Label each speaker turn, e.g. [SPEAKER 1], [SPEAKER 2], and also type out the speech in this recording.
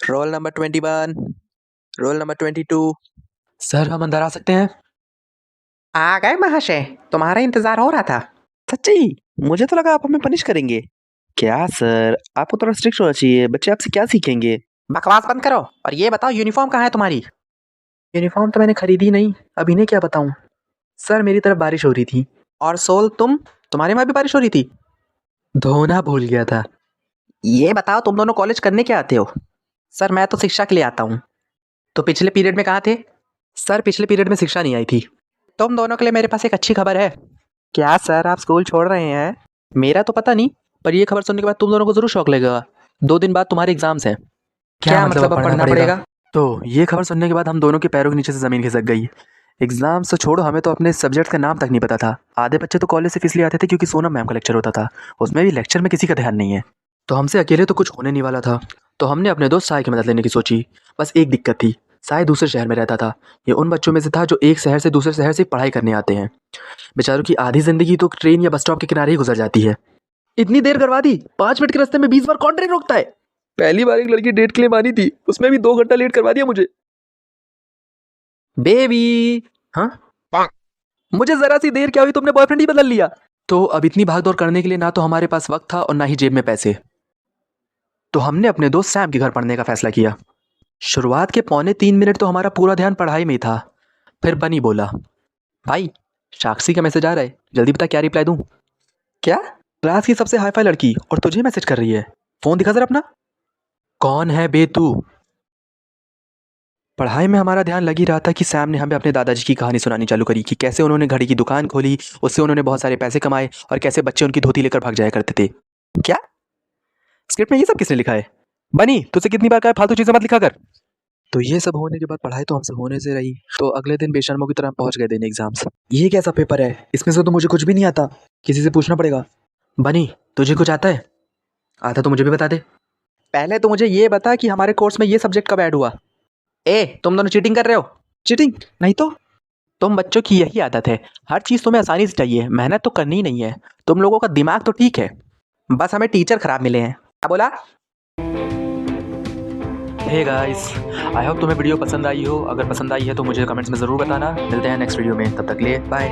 [SPEAKER 1] Roll number 21, roll number 22।
[SPEAKER 2] Sir हम अंदर आ सकते हैं?
[SPEAKER 1] आ गए महाशय, तुम्हारा इंतजार हो रहा था। सच्ची? मुझे तो लगा आप हमें पनिश करेंगे। क्या सर, आपको थोड़ा स्ट्रिक्ट होना चाहिए, बच्चे आपसे क्या सीखेंगे। बकवास बंद करो और ये बताओ यूनिफॉर्म कहाँ है तुम्हारी। यूनिफॉर्म तो मैंने खरीदी नहीं, अब इन्हें क्या बताऊं। सर मेरी तरफ बारिश हो रही थी। और सोल तुम्हारे वहां भी बारिश हो रही थी।
[SPEAKER 2] धोना भूल गया था।
[SPEAKER 1] ये बताओ तुम दोनों कॉलेज करने क्या आते हो। सर मैं तो शिक्षा के लिए आता हूँ। तो पिछले पीरियड में कहाँ थे।
[SPEAKER 2] सर पिछले पीरियड में शिक्षा नहीं आई थी।
[SPEAKER 1] तुम दोनों के लिए मेरे पास एक अच्छी खबर है। क्या सर आप स्कूल छोड़ रहे हैं। मेरा तो पता नहीं, पर ये खबर सुनने के बाद तुम दोनों को जरूर शौक लगेगा। 2 दिन बाद तुम्हारे एग्जाम्स हैं। क्या मतलब अब पढ़ना पड़ेगा।
[SPEAKER 2] तो ये खबर सुनने के बाद हम दोनों के पैरों के नीचे से ज़मीन खिसक गई। एग्जाम से छोड़ो, हमें तो अपने सब्जेक्ट का नाम तक नहीं पता था। आधे बच्चे तो कॉलेज से इसलिए आते थे क्योंकि सोनम मैम का लेक्चर होता था, उसमें भी लेक्चर में किसी का ध्यान नहीं है। तो हमसे अकेले तो कुछ होने नहीं वाला था, तो हमने अपने दोस्त साय की मदद लेने की सोची। बस एक दिक्कत थी, साय दूसरे शहर में रहता था। ये उन बच्चों में से था जो एक शहर से दूसरे शहर से पढ़ाई करने आते हैं। बेचारों की आधी जिंदगी तो ट्रेन या बस स्टॉप के किनारे ही गुजर जाती है। इतनी देर करवा दी, 5 मिनट के रास्ते में 20 बार कौन ट्रेन रोकता है। पहली बार एक लड़की डेट के लिए मानी थी, उसमें भी 2 घंटा लेट करवा दिया मुझे। बेबी हाँ, मुझे जरा सी देर क्या हुई, तुमने बॉयफ्रेंड ही बदल लिया। तो अब इतनी भागदौड़ करने के लिए ना तो हमारे पास वक्त था और ना ही जेब में पैसे। तो हमने अपने दोस्त सैम के घर पढ़ने का फैसला किया। शुरुआत के पौने 3 मिनट तो हमारा पूरा ध्यान पढ़ाई में ही था। फिर बनी बोला, भाई साक्षी का मैसेज आ रहा है, जल्दी बता क्या रिप्लाई दूं। क्या? क्लास की सबसे हाईफाई लड़की और तुझे मैसेज कर रही है, फोन दिखा जरा अपना। कौन है बे तू। पढ़ाई में हमारा ध्यान लग ही रहा था कि सैम ने हमें अपने दादाजी की कहानी सुनानी चालू करी कि कैसे उन्होंने घड़ी की दुकान खोली, उससे उन्होंने बहुत सारे पैसे कमाए और कैसे बच्चे उनकी धोती लेकर भाग जाया करते थे। क्या स्क्रिप्ट में ये सब किसने लिखा है। बनी तुझसे कितनी बार कहा फालतू चीजें मत लिखा कर। तो ये सब होने के बाद पढ़ाई तो हमसे होने से रही, तो अगले दिन बेशर्मों की तरह पहुंच गए देने एग्जाम्स। ये कैसा पेपर है, इसमें से तो मुझे कुछ भी नहीं आता, किसी से पूछना पड़ेगा। बनी तुझे कुछ आता है। आता तो मुझे भी बता दे। पहले तो मुझे ये बता कि हमारे कोर्स में ये सब्जेक्ट कब ऐड हुआ। ए तुम दोनों चीटिंग कर रहे हो। चीटिंग नहीं तो। तुम बच्चों की यही आदत है, हर चीज़ तुम्हें आसानी से चाहिए, मेहनत तो करनी ही नहीं है। तुम लोगों का दिमाग तो ठीक है, बस हमें टीचर खराब मिले हैं। क्या बोला। हे गाइस, आई होप तुम्हें वीडियो पसंद आई हो। अगर पसंद आई है तो मुझे कमेंट्स में ज़रूर बताना। मिलते हैं नेक्स्ट वीडियो में, तब तक के लिए बाय।